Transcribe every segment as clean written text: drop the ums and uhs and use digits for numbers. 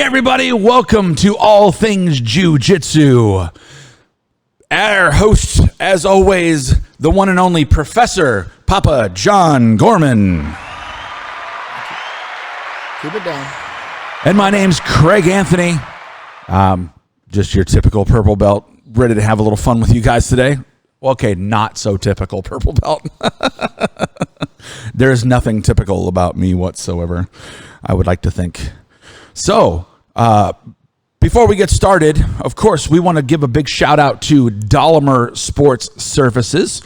Hey everybody, welcome to All Things Jiu-Jitsu. Our host, as always, the one and only Professor Papa John Gorman. Keep it down. And my name's Craig Anthony. Just your typical purple belt, ready to have a little fun with you guys today. Well, okay, not so typical purple belt. There is nothing typical about me whatsoever, I would like to think. So, before we get started, of course, we want to give a big shout out to Dolomer Sports Surfaces.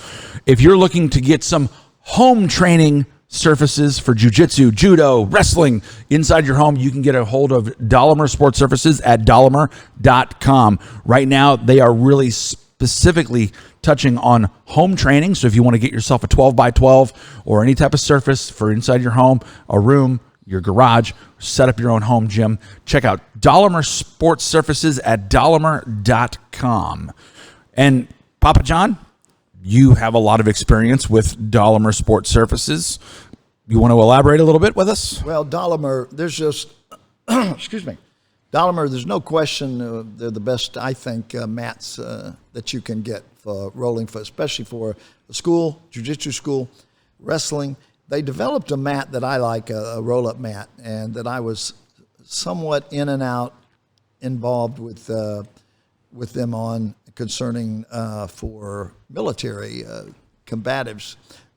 If you're looking to get some home training surfaces for jiu-jitsu, judo, wrestling inside your home, you can get a hold of Dolomer Sports Surfaces at dolomer.com. Right now, they are really specifically touching on home training. So if you want to get yourself a 12 by 12 or any type of surface for inside your home, a room, your garage, set up your own home gym, check out Dolomer Sports Surfaces at dolomer.com. And Papa John, you have a lot of experience with Dolomer Sports Surfaces. You want to elaborate a little bit with us? Well, Dolomer, there's just, excuse me, Dolomer, there's no question they're the best, I think, mats that you can get for rolling, for, especially for a school, jiu-jitsu school, wrestling. They developed a mat that I like, a roll-up mat, and that I was somewhat in and out involved with them on concerning for military combatives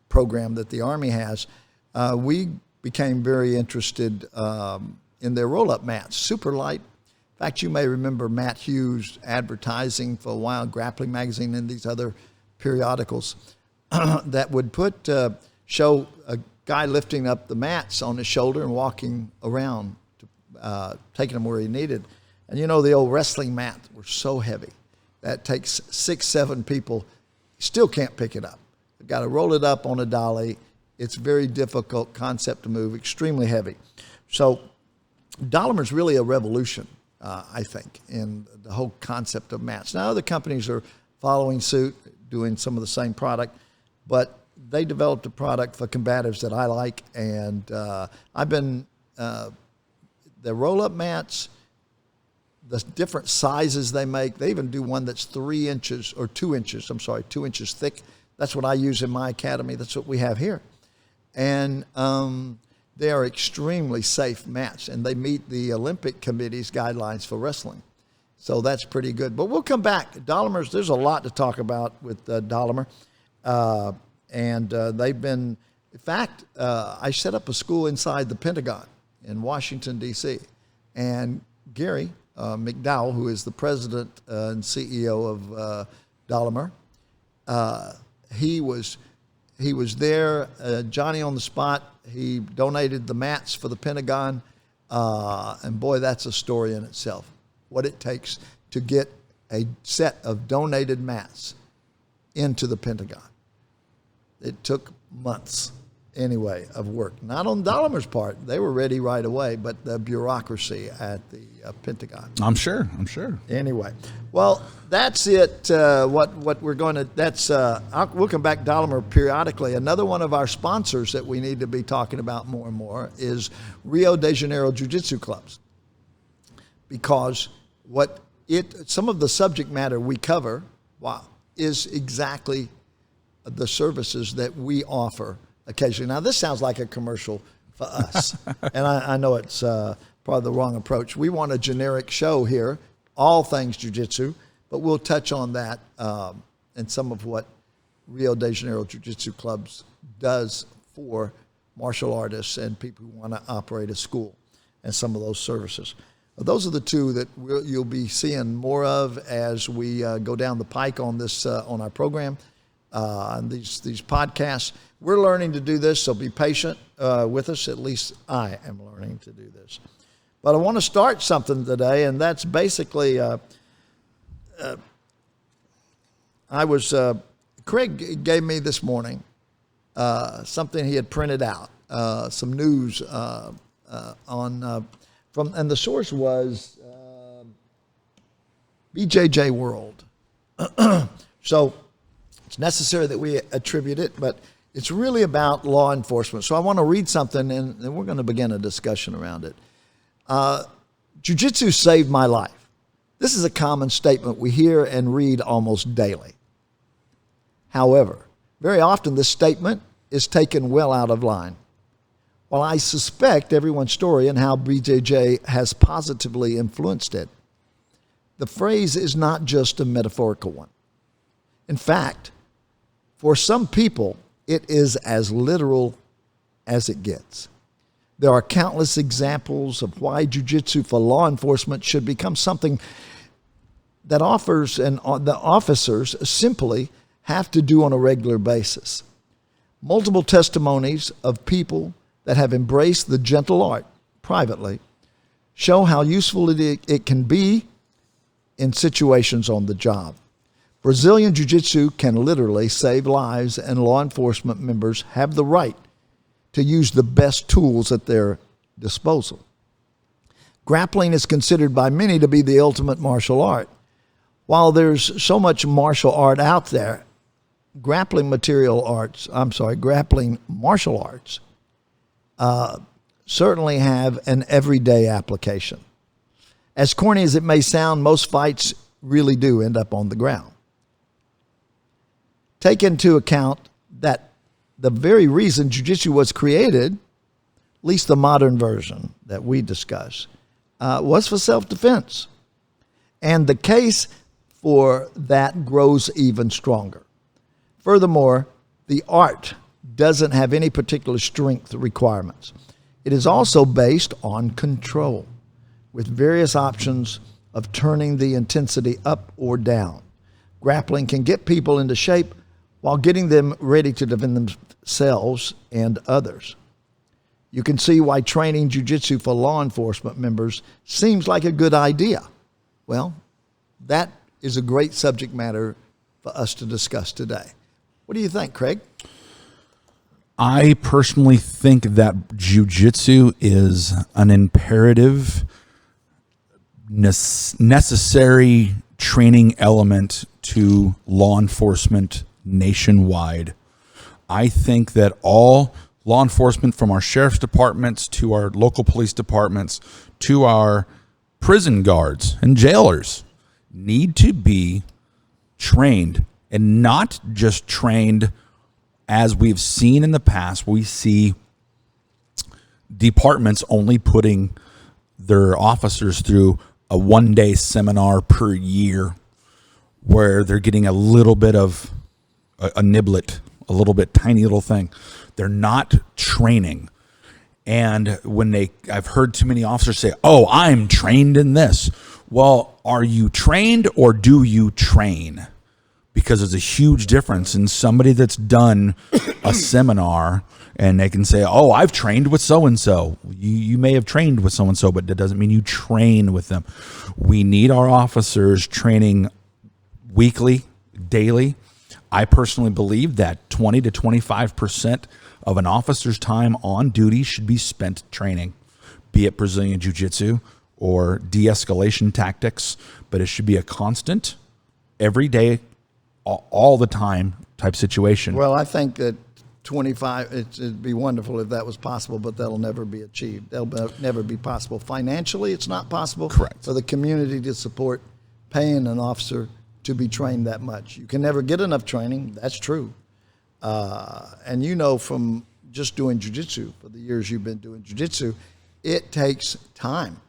program that the Army has. We became very interested in their roll-up mats, super light. In fact, you may remember Matt Hughes advertising for a while, Grappling Magazine and these other periodicals that would show a guy lifting up the mats on his shoulder and walking around, taking them where he needed. And you know, the old wrestling mats were so heavy that takes 6-7 people, still can't pick it up. You've got to roll it up on a dolly. It's a very difficult concept to move, extremely heavy. So Dolomer's really a revolution, I think, in the whole concept of mats. Now, other companies are following suit, doing some of the same product, but they developed a product for combatives that I like, and I've been, the roll-up mats, the different sizes they make, they even do one that's 2 inches thick. That's what I use in my academy. That's what we have here. And they are extremely safe mats, and they meet the Olympic Committee's guidelines for wrestling. So that's pretty good. But we'll come back. Dolomer's, there's a lot to talk about with Dolomer. And they've been, in fact, I set up a school inside the Pentagon in Washington, D.C. And Gary McDowell, who is the president and CEO of Dolomer, he was there, Johnny on the spot. He donated the mats for the Pentagon. And boy, that's a story in itself, what it takes to get a set of donated mats into the Pentagon. It took months, anyway, of work. Not on Dolomer's part. They were ready right away, but the bureaucracy at the Pentagon. I'm sure. Anyway, well, that's it. What we're going to, we'll come back to Dolomer periodically. Another one of our sponsors that we need to be talking about more and more is Rio de Janeiro Jiu-Jitsu clubs. Because some of the subject matter we cover, is exactly the services that we offer occasionally. Now, this sounds like a commercial for us, and I know it's probably the wrong approach. We want a generic show here, all things jiu-jitsu, but we'll touch on that and some of what Rio de Janeiro Jiu-Jitsu clubs does for martial artists and people who want to operate a school and some of those services. Those are the two that you'll be seeing more of as we go down the pike on this on our program. And these podcasts. We're learning to do this, so be patient with us. At least I am learning to do this. But I want to start something today, and that's basically Craig gave me this morning something he had printed out, some news and the source was BJJ World. So it's necessary that we attribute it, but it's really about law enforcement. So I want to read something, and we're going to begin a discussion around it. Jiu-Jitsu saved my life. This is a common statement we hear and read almost daily. However, very often this statement is taken well out of line. While I suspect everyone's story and how BJJ has positively influenced it, the phrase is not just a metaphorical one. In fact, for some people, it is as literal as it gets. There are countless examples of why jiu-jitsu for law enforcement should become something that the officers simply have to do on a regular basis. Multiple testimonies of people that have embraced the gentle art privately show how useful it can be in situations on the job. Brazilian Jiu-Jitsu can literally save lives, and law enforcement members have the right to use the best tools at their disposal. Grappling is considered by many to be the ultimate martial art. While there's so much martial art out there, grappling martial arts certainly have an everyday application. As corny as it may sound, most fights really do end up on the ground. Take into account that the very reason jiu-jitsu was created, at least the modern version that we discuss, was for self-defense. And the case for that grows even stronger. Furthermore, the art doesn't have any particular strength requirements. It is also based on control, with various options of turning the intensity up or down. Grappling can get people into shape while getting them ready to defend themselves and others. You can see why training jiu-jitsu for law enforcement members seems like a good idea. Well, that is a great subject matter for us to discuss today. What do you think, Craig? I personally think that jiu-jitsu is an imperative, necessary training element to law enforcement nationwide. I think that all law enforcement, from our sheriff's departments to our local police departments to our prison guards and jailers, need to be trained, and not just trained as we've seen in the past. We see departments only putting their officers through a one-day seminar per year where they're getting a little bit of a niblet, a little bit tiny little thing. They're not training. And I've heard too many officers say, "Oh, I'm trained in this." Well, are you trained or do you train? Because there's a huge difference in somebody that's done a seminar and they can say, "Oh, I've trained with so-and-so." You may have trained with so-and-so, but that doesn't mean you train with them. We need our officers training weekly, daily. I personally believe that 20 to 25% of an officer's time on duty should be spent training, be it Brazilian Jiu-Jitsu or de-escalation tactics, but it should be a constant, every day, all the time type situation. Well, I think that 25, it'd be wonderful if that was possible, but that'll never be achieved. That'll never be possible. Financially, it's not possible. Correct. For the community to support paying an officer to be trained that much. You can never get enough training. That's true. And you know, from just doing jiu-jitsu, for the years you've been doing jiu-jitsu, it takes time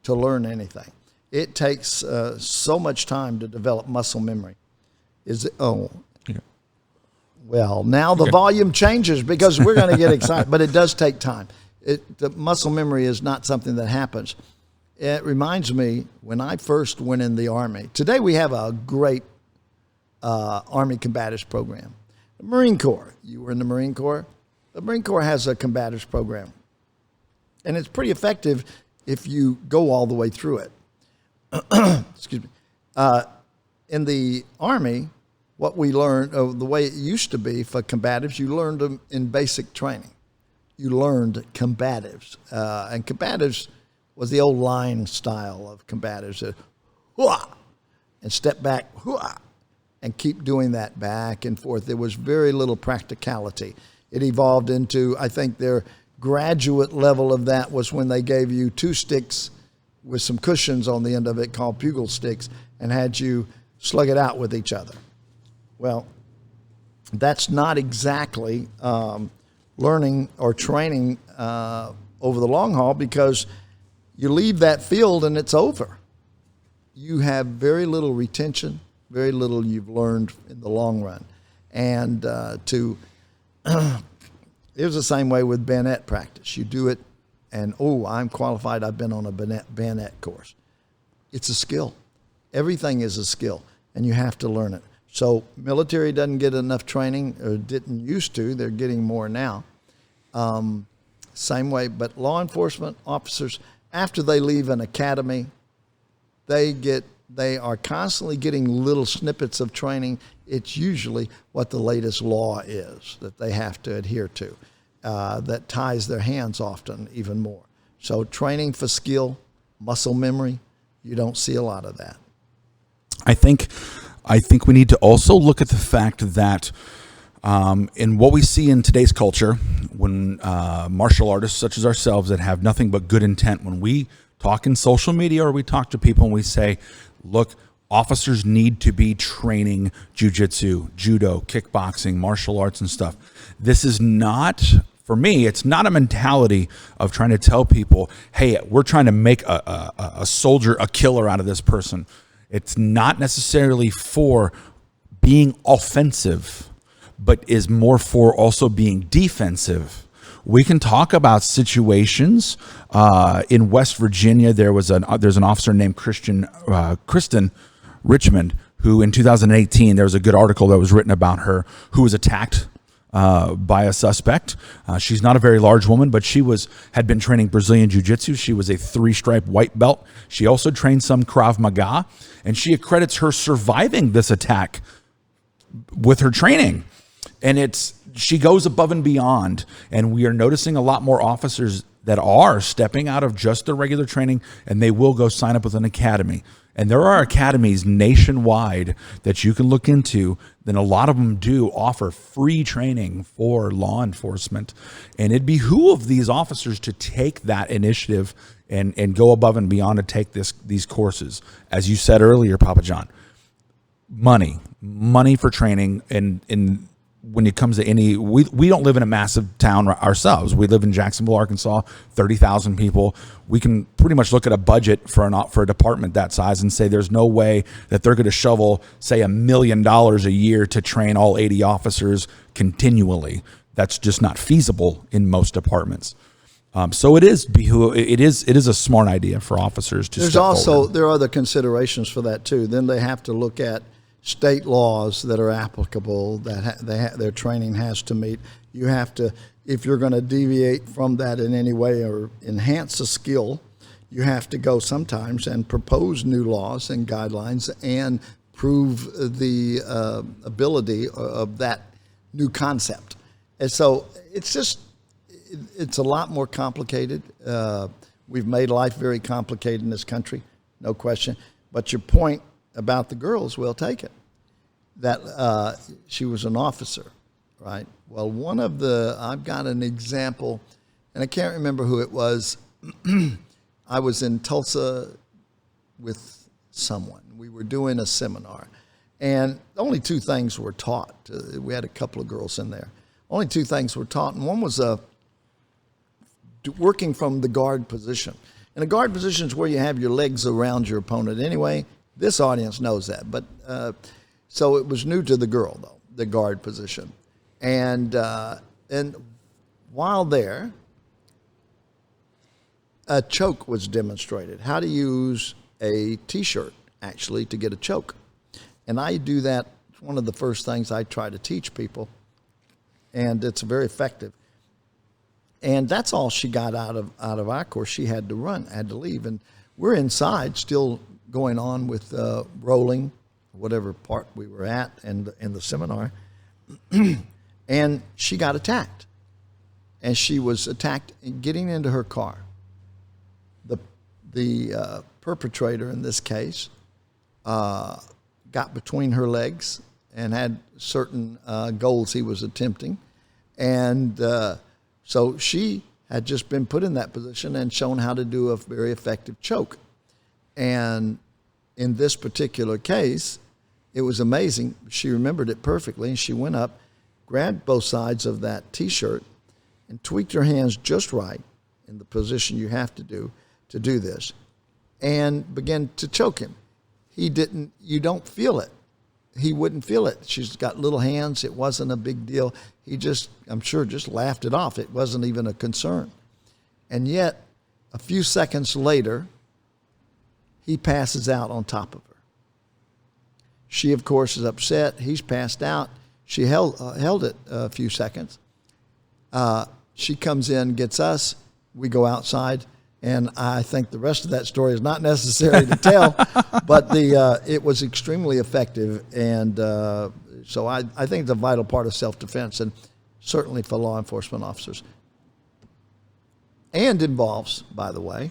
to learn anything. It takes so much time to develop muscle memory. Well, now the volume changes because we're going to get excited, but it does take time. The muscle memory is not something that happens. It reminds me when I first went in the Army. Today we have a great Army combatives program. The Marine Corps, you were in the Marine Corps. The Marine Corps has a combatives program. And it's pretty effective if you go all the way through it. Excuse me. In the Army, what we learned, the way it used to be for combatives, you learned them in basic training. You learned combatives. And combatives was the old line style of combatives. Hooah! And step back, hooah! And keep doing that back and forth. There was very little practicality. It evolved into, I think their graduate level of that was when they gave you 2 sticks with some cushions on the end of it called bugle sticks and had you slug it out with each other. Well, that's not exactly learning or training over the long haul, because you leave that field and it's over. You have very little retention, very little you've learned in the long run. And it was the same way with bayonet practice. You do it and, I'm qualified, I've been on a bayonet course. It's a skill. Everything is a skill, and you have to learn it. So military doesn't get enough training, or didn't used to. They're getting more now. Same way, but law enforcement officers, after they leave an academy, they are constantly getting little snippets of training. It's usually what the latest law is that they have to adhere to, that ties their hands often even more. So training for skill, muscle memory, you don't see a lot of that. I think we need to also look at the fact that in what we see in today's culture, when martial artists such as ourselves that have nothing but good intent, when we talk in social media or we talk to people and we say, look, officers need to be training jiu-jitsu, judo, kickboxing, martial arts and stuff. This is not, for me, it's not a mentality of trying to tell people, hey, we're trying to make a soldier, a killer out of this person. It's not necessarily for being offensive, but is more for also being defensive. We can talk about situations in West Virginia. There's an officer named Kristen Richmond, who in 2018, there was a good article that was written about her, who was attacked by a suspect. She's not a very large woman, but she had been training Brazilian Jiu-Jitsu. She was a 3-stripe white belt. She also trained some Krav Maga, and she accredits her surviving this attack with her training. And she goes above and beyond, and we are noticing a lot more officers that are stepping out of just their regular training, and they will go sign up with an academy. And there are academies nationwide that you can look into. Then a lot of them do offer free training for law enforcement, and it behooves these officers to take that initiative and go above and beyond to take these courses. As you said earlier, Papa John, money for training, and when it comes to we don't live in a massive town ourselves. We live in Jacksonville, Arkansas, 30,000 people. We can pretty much look at a budget for a department that size and say there's no way that they're going to shovel, say, $1 million a year to train all 80 officers continually. That's just not feasible in most departments. So it is a smart idea for officers to. There are other considerations for that too. Then they have to look at state laws that are applicable that their training has to meet. You have to, if you're going to deviate from that in any way or enhance a skill, you have to go sometimes and propose new laws and guidelines and prove the ability of that new concept. And so it's a lot more complicated. We've made life very complicated in this country, no question. But your point about the girls, we'll take it. That she was an officer, right? Well, I've got an example, and I can't remember who it was. I was in Tulsa with someone. We were doing a seminar, and only 2 things were taught. We had a couple of girls in there. Only 2 things were taught, and one was working from the guard position. And a guard position is where you have your legs around your opponent anyway. This audience knows that, but so it was new to the girl, though, the guard position. And while there, a choke was demonstrated. How to use a T-shirt, actually, to get a choke. And I do that. It's one of the first things I try to teach people, and it's very effective. And that's all she got out of our course. She had to run, had to leave. And we're inside still going on with rolling, whatever part we were at in the seminar. And she got attacked. And she was attacked getting into her car. The perpetrator in this case got between her legs and had certain goals he was attempting. And so she had just been put in that position and shown how to do a very effective choke. And in this particular case, it was amazing. She remembered it perfectly, and she went up, grabbed both sides of that T-shirt, and tweaked her hands just right in the position you have to do this, and began to choke him. You don't feel it. He wouldn't feel it. She's got little hands. It wasn't a big deal. He just, I'm sure, just laughed it off. It wasn't even a concern. And yet, a few seconds later, he passes out on top of her. She, of course, is upset. He's passed out. She held it a few seconds. She comes in, gets us. We go outside. And I think the rest of that story is not necessary to tell, but it was extremely effective. And so I think it's a vital part of self-defense, and certainly for law enforcement officers. And involves, by the way,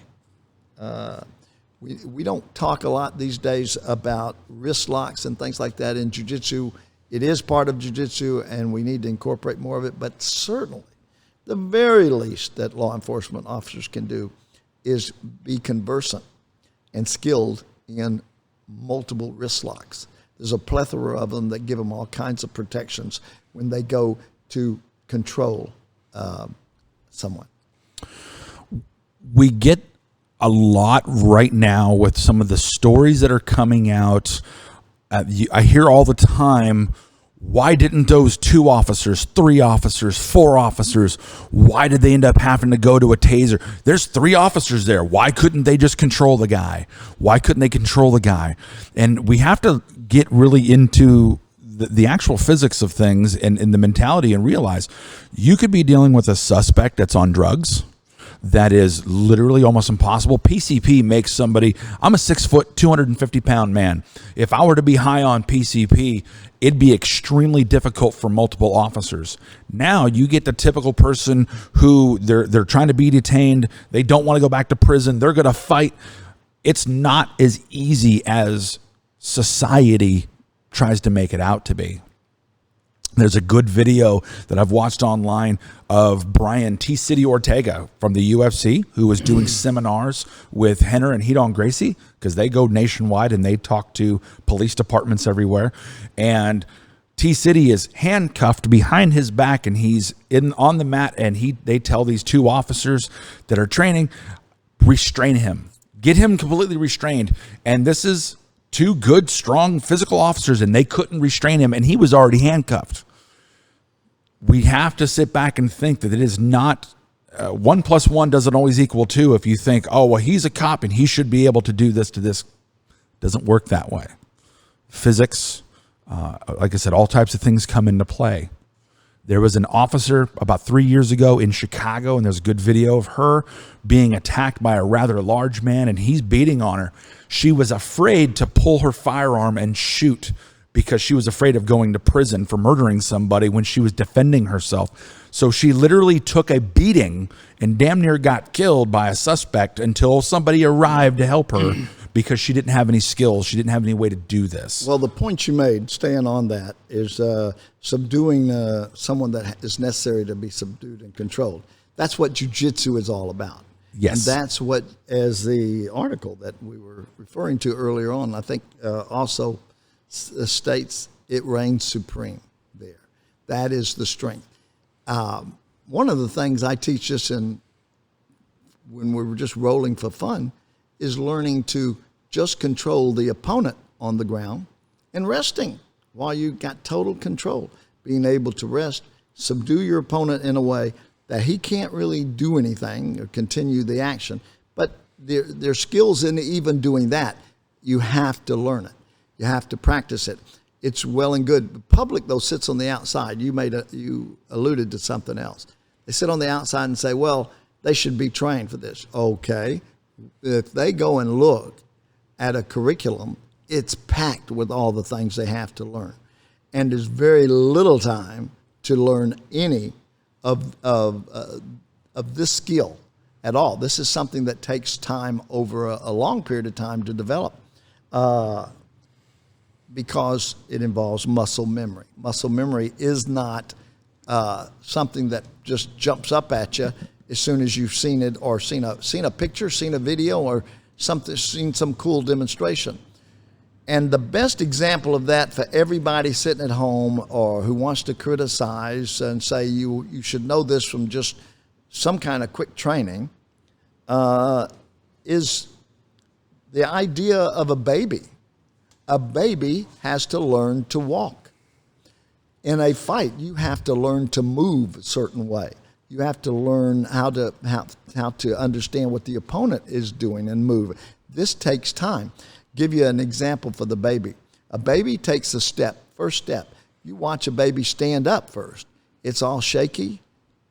we don't talk a lot these days about wrist locks and things like that in jiu-jitsu. It is part of jiu-jitsu, and we need to incorporate more of it. But certainly, the very least that law enforcement officers can do is be conversant and skilled in multiple wrist locks. There's a plethora of them that give them all kinds of protections when they go to control someone. We get a lot right now with some of the stories that are coming out. I hear all the time, why didn't those 2 officers, 3 officers, 4 officers, why did they end up having to go to a taser? There's 3 officers there. Why couldn't they just control the guy? Why couldn't they control the guy? And we have to get really into the actual physics of things and the mentality, and realize you could be dealing with a suspect that's on drugs. That is literally almost impossible. PCP makes somebody, I'm a 6 foot, 250 pound man. If I were to be high on PCP, it'd be extremely difficult for multiple officers. Now you get the typical person who they're trying to be detained. They don't want to go back to prison. They're going to fight. It's not as easy as society tries to make it out to be. There's a good video that I've watched online of Brian T. City Ortega from the UFC, who was doing seminars with Henner and Hedon Gracie, because they go nationwide and they talk to police departments everywhere. And T. City is handcuffed behind his back, and he's on the mat, and they tell these 2 officers that are training, restrain him, get him completely restrained. And this is 2 good, strong physical officers, and they couldn't restrain him, and he was already handcuffed. We have to sit back and think that it is not 1 + 1 doesn't always equal 2. If you think, oh, well, he's a cop and he should be able to do this to this, doesn't work that way. Physics, like I said, all types of things come into play. There was an officer about 3 years ago in Chicago, and there's a good video of her being attacked by a rather large man, and he's beating on her. She was afraid to pull her firearm and shoot because she was afraid of going to prison for murdering somebody when she was defending herself. So she literally took a beating and damn near got killed by a suspect until somebody arrived to help her because she didn't have any skills. She didn't have any way to do this. Well, the point you made, staying on that, is subduing someone that is necessary to be subdued and controlled. That's what jiu-jitsu is all about. Yes. And that's what, as the article that we were referring to earlier on, I think also states, it reigns supreme there. That is the strength. One of the things I teach just when we were just rolling for fun is learning to just control the opponent on the ground and resting while you got total control. Being able to rest, subdue your opponent in a way that he can't really do anything or continue the action. But there's skills in even doing that. You have to learn it. You have to practice it. It's well and good. The public, though, sits on the outside. You alluded to something else. They sit on the outside and say, well, they should be trained for this. Okay. If they go and look at a curriculum, it's packed with all the things they have to learn. And there's very little time to learn any of this skill at all. This is something that takes time over a long period of time to develop. Because it involves muscle memory. Muscle memory is not something that just jumps up at you as soon as you've seen it, or seen a picture, seen a video, or seen some cool demonstration. And the best example of that for everybody sitting at home or who wants to criticize and say you should know this from just some kind of quick training is the idea of a baby. A baby has to learn to walk. In a fight, you have to learn to move a certain way. You have to learn how to understand what the opponent is doing and move. This takes time. Give you an example for the baby. A baby takes a step, first step. You watch a baby stand up first. It's all shaky,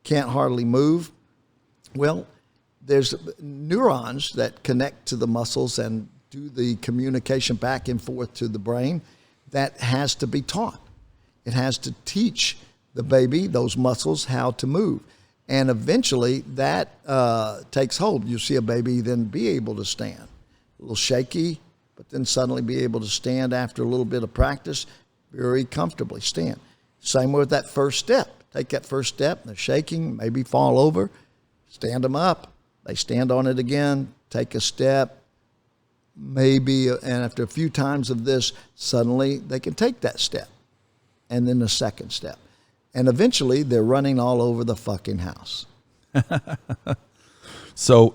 can't hardly move. Well, there's neurons that connect to the muscles and do the communication back and forth to the brain that has to be taught. It has to teach the baby, those muscles, how to move. And eventually that takes hold. You see a baby then be able to stand. A little shaky, but then suddenly be able to stand after a little bit of practice, very comfortably stand. Same with that first step. Take that first step, they're shaking, maybe fall over, stand them up. They stand on it again, take a step, maybe, and after a few times of this, suddenly they can take that step. And then the second step. And eventually they're running all over the fucking house. So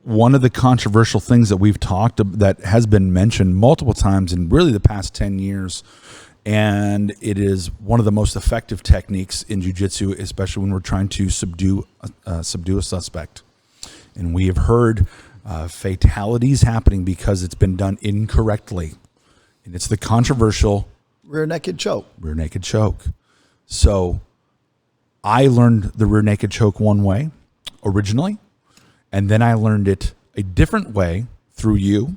one of the controversial things that we've talked that has been mentioned multiple times in really the past 10 years, and it is one of the most effective techniques in jiu-jitsu, especially when we're trying to subdue a suspect. And we have heard fatalities happening because it's been done incorrectly. And it's the controversial rear naked choke. Rear naked choke. So I learned the rear naked choke one way originally, and then I learned it a different way through you.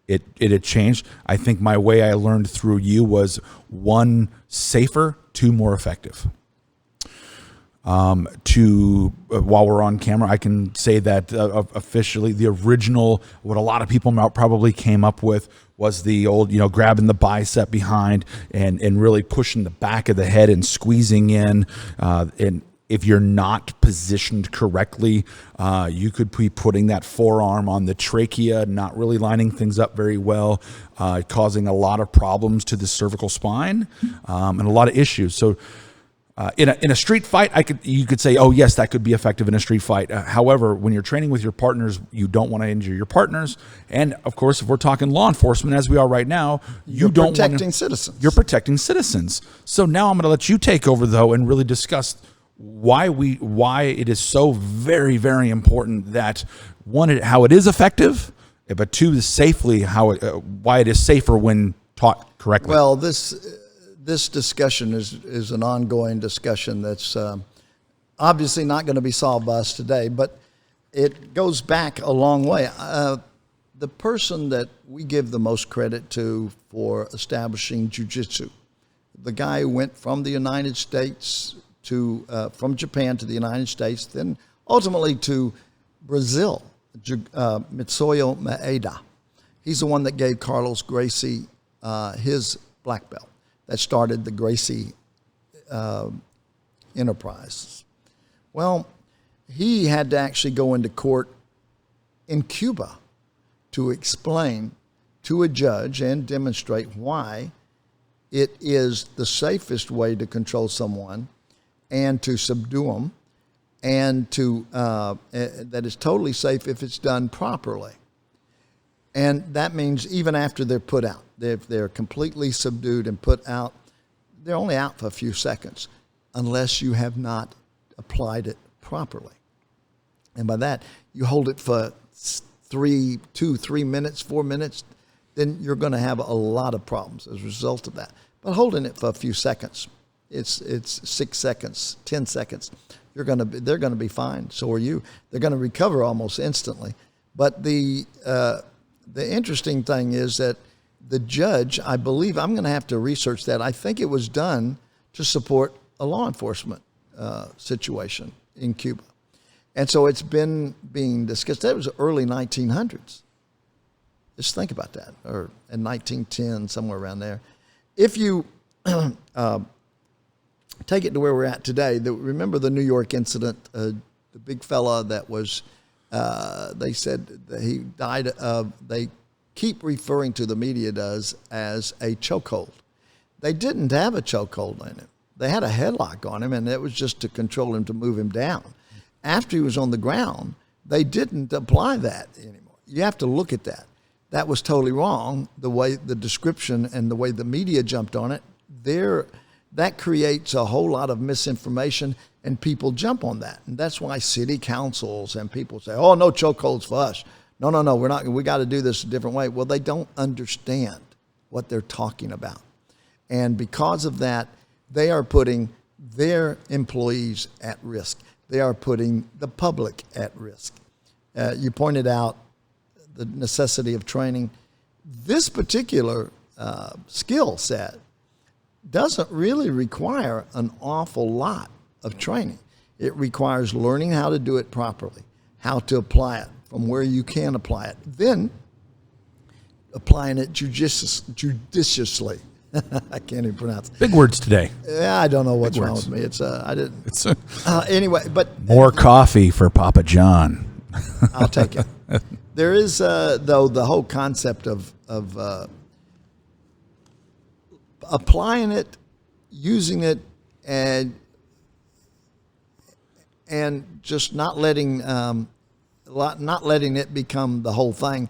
It had changed. I think my way I learned through you was one, safer, two, more effective. While we're on camera, I can say that officially the original, what a lot of people probably came up with was the old, grabbing the bicep behind and really pushing the back of the head and squeezing in. And if you're not positioned correctly, you could be putting that forearm on the trachea, not really lining things up very well, causing a lot of problems to the cervical spine and a lot of issues. So in a street fight, you could say, oh yes, that could be effective in a street fight. However, when you're training with your partners, you don't want to injure your partners. And of course, if we're talking law enforcement, as we are right now, you're protecting citizens. You're protecting citizens. So now I'm going to let you take over though and really discuss why it is so very, very important that one, how it is effective, but two, safely why it is safer when taught correctly. Well, this discussion is an ongoing discussion that's obviously not going to be solved by us today, but it goes back a long way. The person that we give the most credit to for establishing jiu-jitsu, the guy who went from the United States from Japan to the United States, then ultimately to Brazil, Mitsuyo Maeda. He's the one that gave Carlos Gracie his black belt. That started the Gracie enterprise. Well, he had to actually go into court in Cuba to explain to a judge and demonstrate why it is the safest way to control someone and to subdue them, and that is totally safe if it's done properly. And that means even after they're put out, if they're completely subdued and put out, they're only out for a few seconds unless you have not applied it properly. And by that, you hold it for 3 minutes, 4 minutes, then you're going to have a lot of problems as a result of that. But holding it for a few seconds, it's 6 seconds, 10 seconds, they're going to be fine. So are you. They're going to recover almost instantly. But the interesting thing is that the judge, I believe, I'm going to have to research that. I think it was done to support a law enforcement situation in Cuba. And so it's been being discussed. That was early 1900s. Just think about that, or in 1910, somewhere around there. If you take it to where we're at today, remember the New York incident, the big fella that was They said that he died of, they keep referring to, the media does, as a chokehold. They didn't have a chokehold in him. They had a headlock on him, and it was just to control him, to move him down. After he was on the ground, they didn't apply that anymore. You have to look at that. That was totally wrong, the way the description and the way the media jumped on it. That creates a whole lot of misinformation, and people jump on that. And that's why city councils and people say, oh, no chokeholds for us. No, we're not. We got to do this a different way. Well, they don't understand what they're talking about. And because of that, they are putting their employees at risk. They are putting the public at risk. You pointed out the necessity of training. This particular skill set doesn't really require an awful lot of training. It requires learning how to do it properly, how to apply it from where you can apply it, then applying it judiciously. I can't even pronounce it. Big words today. Yeah, I don't know what's wrong with me. I didn't. Anyway, but more coffee for Papa John. I'll take it. There is, though, the whole concept of applying it, using it, and just not letting it become the whole thing.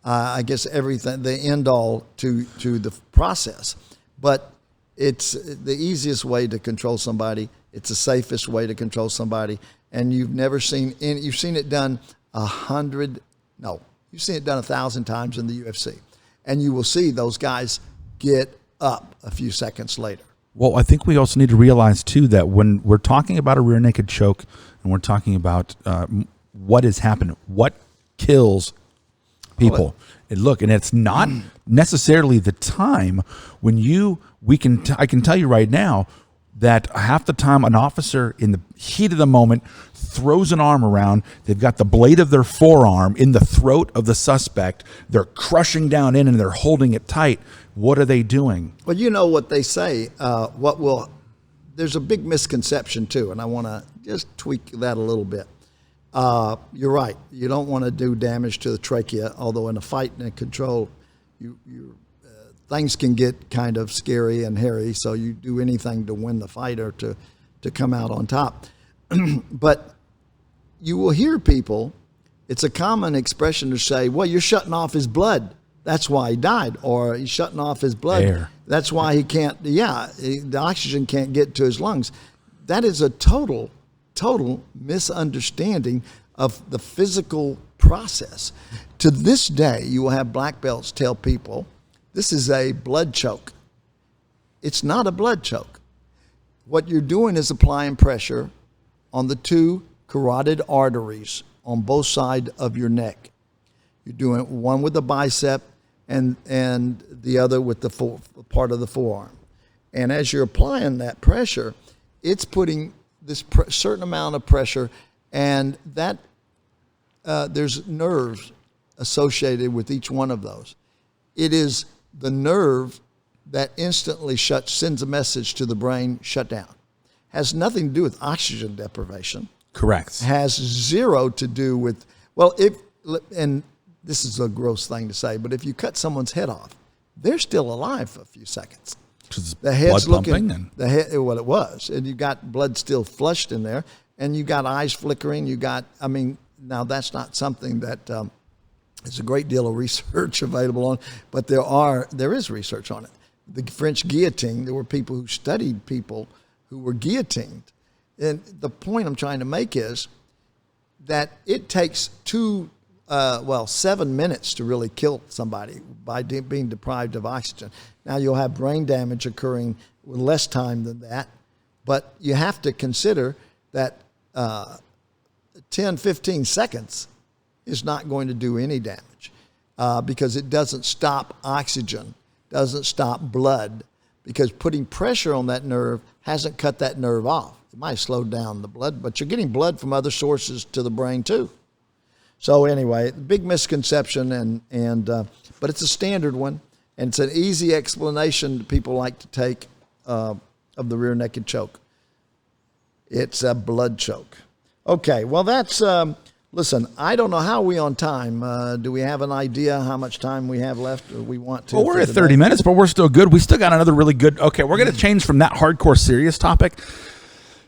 I guess everything, the end all to the process. But it's the easiest way to control somebody. It's the safest way to control somebody. And you've seen it done 1,000 times in the UFC. And you will see those guys get up a few seconds later. Well, I think we also need to realize, too, that when we're talking about a rear naked choke and we're talking about what has happened, what kills people. And it's not necessarily the time when I can tell you right now that half the time an officer in the heat of the moment throws an arm around, they've got the blade of their forearm in the throat of the suspect, they're crushing down in and they're holding it tight. What are they doing? Well, you know what they say, there's a big misconception too, and I want to just tweak that a little bit. You're right. You don't want to do damage to the trachea, although in a fight and a control, things can get kind of scary and hairy, so you do anything to win the fight or to come out on top. But you will hear people, it's a common expression to say, well, you're shutting off his blood. That's why he died. Or he's shutting off his blood. Air. That's why he can't, the oxygen can't get to his lungs. That is a total misunderstanding of the physical process. To this day, you will have black belts tell people, this is a blood choke. It's not a blood choke. What you're doing is applying pressure on the two carotid arteries on both sides of your neck. You're doing one with the bicep and the other with the part of the forearm. And as you're applying that pressure, it's putting this certain amount of pressure, and that there's nerves associated with each one of those. It is the nerve that instantly sends a message to the brain, shut down. Has nothing to do with oxygen deprivation. Correct. Has zero to do with, and this is a gross thing to say, but if you cut someone's head off, they're still alive for a few seconds. The head's looking, it was, and you got blood still flushed in there, and you got eyes flickering. Now that's not something that there's a great deal of research available on, but there is research on it. The French guillotine, there were people who studied people who were guillotined, and the point I'm trying to make is that it takes 7 minutes to really kill somebody by being deprived of oxygen. Now, you'll have brain damage occurring with less time than that, but you have to consider that 10, 15 seconds is not going to do any damage because it doesn't stop oxygen, doesn't stop blood, because putting pressure on that nerve hasn't cut that nerve off. It might slow down the blood, but you're getting blood from other sources to the brain too. So anyway, big misconception, but it's a standard one, and it's an easy explanation that people like to take of the rear naked choke. It's a blood choke. Okay, well, that's Listen, I don't know how we on time. Do we have an idea how much time we have left? Or we want to? Well, we're at 30 minutes, but we're still good. We still got another really good. Okay, we're going to change from that hardcore serious topic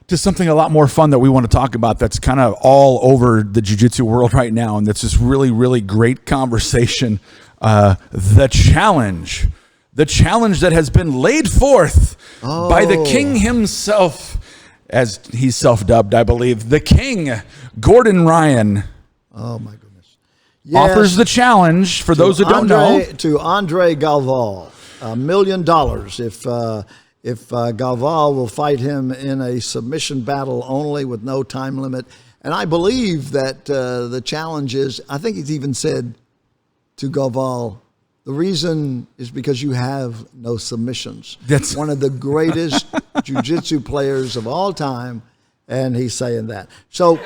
to something a lot more fun that we want to talk about that's kind of all over the jiu-jitsu world right now, and that's this really, really great conversation. The challenge that has been laid forth by the king himself, as he's self-dubbed, I believe, the king, Gordon Ryan. Oh, my goodness. Yes, offers the challenge, for those who don't know. To Andre Galval, $1 million if Galval will fight him in a submission battle only with no time limit. And I believe that the challenge is, I think he's even said to Galval, the reason is because you have no submissions. That's one of the greatest jiu-jitsu players of all time, and he's saying that. So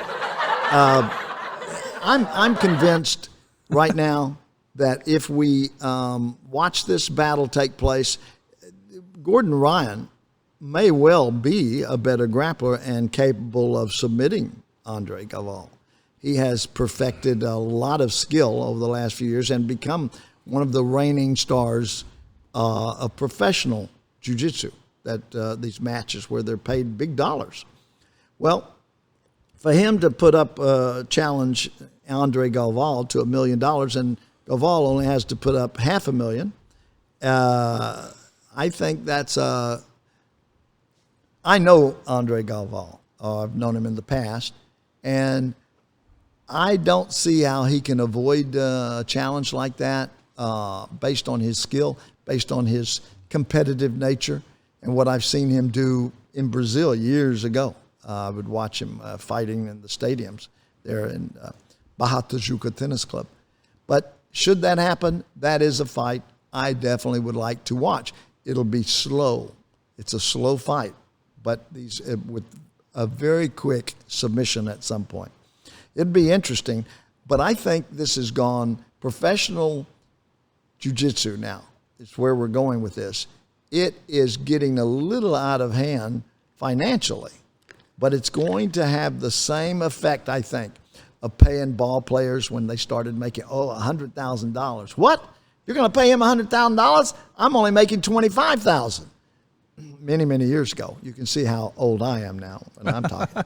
I'm convinced right now that if we watch this battle take place, Gordon Ryan may well be a better grappler and capable of submitting Andre Galval. He has perfected a lot of skill over the last few years and become one of the reigning stars of professional jiu-jitsu, that these matches where they're paid big dollars. Well, for him to put up a challenge Andre Galval to $1 million, and Galval only has to put up $500,000, I think that's I know Andre Galval. I've known him in the past, and I don't see how he can avoid a challenge like that based on his skill, based on his competitive nature, and what I've seen him do in Brazil years ago. I would watch him fighting in the stadiums there in Barra Tijuca Tennis Club. But should that happen, that is a fight I definitely would like to watch. It'll be slow. It's a slow fight, but these with a very quick submission at some point. It'd be interesting, but I think this has gone professional jiu-jitsu now. It's where we're going with this. It is getting a little out of hand financially, but it's going to have the same effect, I think, of paying ball players when they started making, $100,000. What? You're going to pay him $100,000? I'm only making $25,000. Many, many years ago. You can see how old I am now when I'm talking.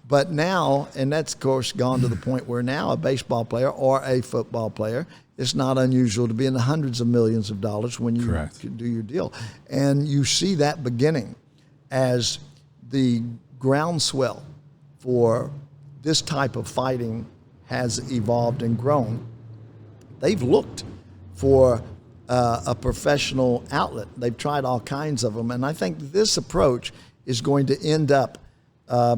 But now, and that's, of course, gone to the point where now a baseball player or a football player, it's not unusual to be in the hundreds of millions of dollars when you do your deal. And you see that beginning as the groundswell for this type of fighting has evolved and grown. They've looked for a professional outlet. They've tried all kinds of them, and I think this approach is going to end up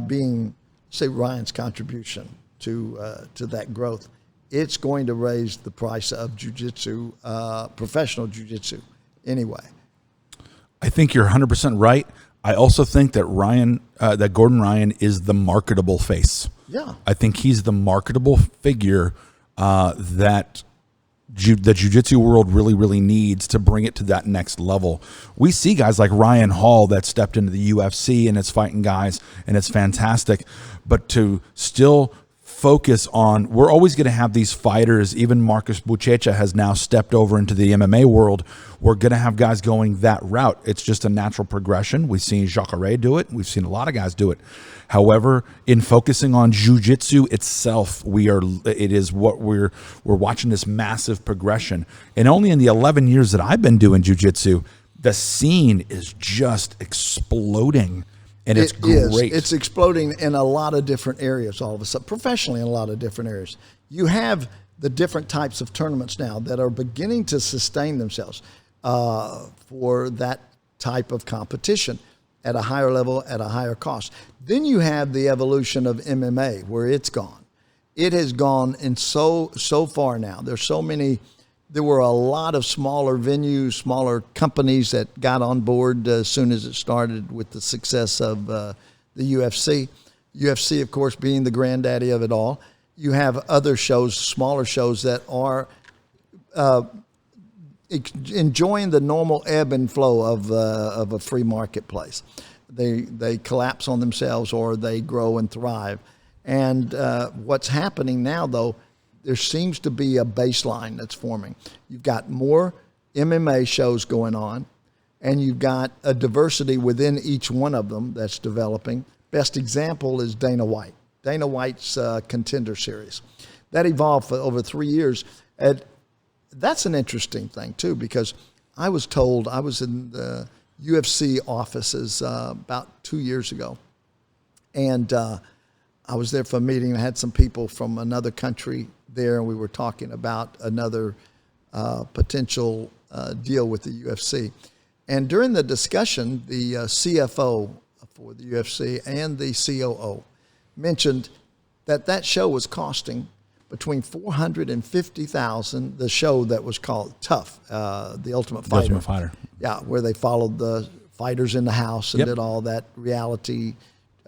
being, say, Ryan's contribution to that growth. It's going to raise the price of jiu-jitsu, professional jiu-jitsu, anyway. I think you're 100% right. I also think that that Gordon Ryan is the marketable face. Yeah, I think he's the marketable figure that the jiu-jitsu world really, really needs to bring it to that next level. We see guys like Ryan Hall that stepped into the UFC and is fighting guys, and it's fantastic. But to still focus on, we're always going to have these fighters. Even Marcus Buchecha has now stepped over into the MMA world. We're going to have guys going that route. It's just a natural progression. We've seen Jacare do it. We've seen a lot of guys do it. However, in focusing on jiu-jitsu itself, we're watching this massive progression. And only in the 11 years that I've been doing jiu-jitsu, the scene is just exploding. And it's great. It's exploding in a lot of different areas all of a sudden, professionally in a lot of different areas. You have the different types of tournaments now that are beginning to sustain themselves for that type of competition at a higher level, at a higher cost. Then you have the evolution of MMA, where it's gone. It has gone in so far now. There's so many. There were a lot of smaller venues, smaller companies that got on board as soon as it started with the success of the UFC. UFC, of course, being the granddaddy of it all. You have other shows, smaller shows that are enjoying the normal ebb and flow of a free marketplace. They collapse on themselves or they grow and thrive. And what's happening now, though, there seems to be a baseline that's forming. You've got more MMA shows going on, and you've got a diversity within each one of them that's developing. Best example is Dana White. Dana White's Contender Series. That evolved for over 3 years. And that's an interesting thing, too, because I was told, I was in the UFC offices about 2 years ago, and I was there for a meeting. I had some people from another country there, and we were talking about another potential deal with the UFC. And during the discussion, the CFO for the UFC and the COO mentioned that show was costing between $450,000. The show that was called Tough, the Ultimate Fighter. Ultimate Fighter. Yeah, where they followed the fighters in the house and Yep. did all that reality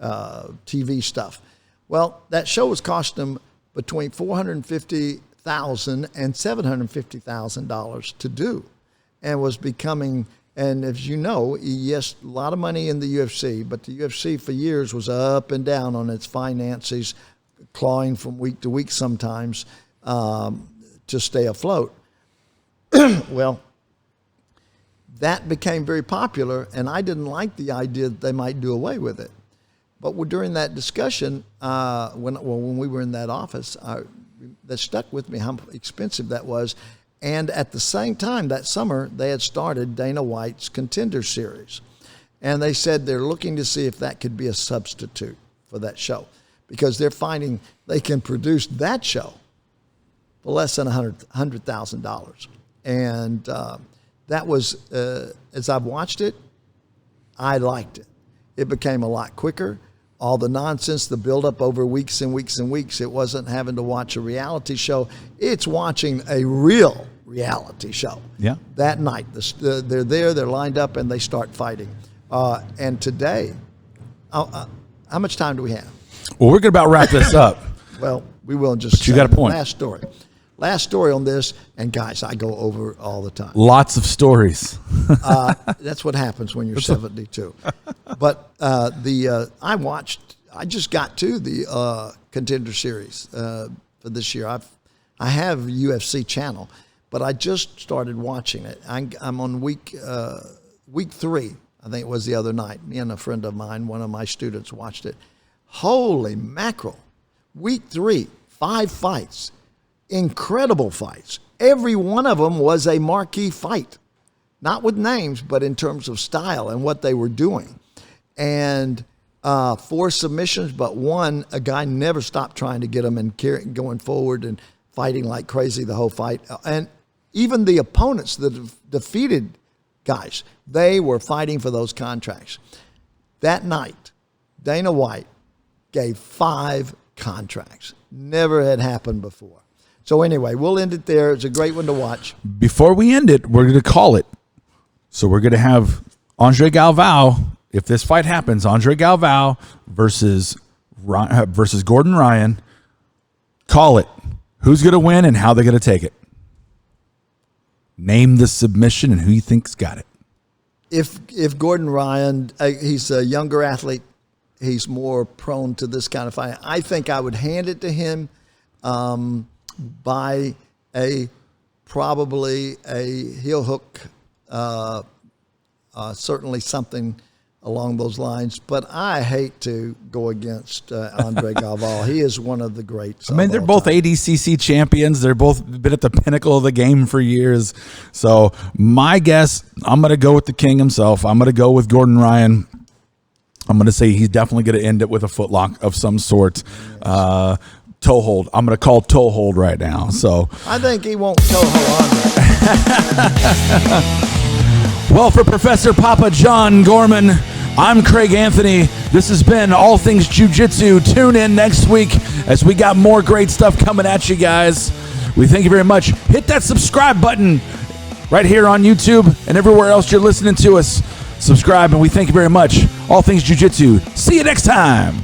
TV stuff. Well, that show was costing them between $450,000 and $750,000 to do, and was becoming. And as you know, yes, a lot of money in the UFC, but the UFC for years was up and down on its finances, clawing from week to week sometimes to stay afloat. Well, that became very popular, and I didn't like the idea that they might do away with it. But during that discussion, when we were in that office, that stuck with me how expensive that was. And at the same time, that summer, they had started Dana White's Contender Series. And they said they're looking to see if that could be a substitute for that show, because they're finding they can produce that show for less than $100,000. And that was, as I've watched it, I liked it. It became a lot quicker. All the nonsense, the buildup over weeks and weeks and weeks, it wasn't having to watch a reality show. It's watching a real reality show. Yeah. That night, they're there, they're lined up, and they start fighting. And today, how much time do we have? Well, we're going to about wrap this up. Well, we will just. But you got a point. Last story on this, and guys, I go over all the time. Lots of stories. That's what happens when you're 72. But I just got to the Contender Series for this year. I have UFC channel, but I just started watching it. I'm on week 3. I think it was the other night. Me and a friend of mine, one of my students, watched it. Holy mackerel. Week 3, 5 fights. Incredible fights. Every one of them was a marquee fight. Not with names, but in terms of style and what they were doing. And 4 submissions, but one, a guy never stopped trying to get him and going forward and fighting like crazy the whole fight. And even the opponents that defeated guys, they were fighting for those contracts. That night, Dana White gave 5 contracts. Never had happened before. So anyway, we'll end it there. It's a great one to watch. Before we end it, we're going to call it. So we're going to have Andre Galvao. If this fight happens, Andre Galvao versus Gordon Ryan. Call it. Who's going to win and how they're going to take it. Name the submission and who you think's got it. If Gordon Ryan, he's a younger athlete, he's more prone to this kind of fight. I think I would hand it to him by probably a heel hook, certainly something along those lines. But I hate to go against Andre Galvao. He is one of the greats. I mean, they're both ADCC champions. They're both been at the pinnacle of the game for years. So my guess, I'm going to go with the king himself. I'm going to go with Gordon Ryan. I'm going to say he's definitely going to end it with a footlock of some sort. Yes. Toe hold. I'm going to call toe hold right now. So I think he won't toe hold on. Well, for Professor Papa John Gorman, I'm Craig Anthony. This has been All Things Jiu-Jitsu. Tune in next week as we got more great stuff coming at you guys. We thank you very much. Hit that subscribe button right here on YouTube and everywhere else you're listening to us. Subscribe, and we thank you very much. All Things Jiu-Jitsu. See you next time.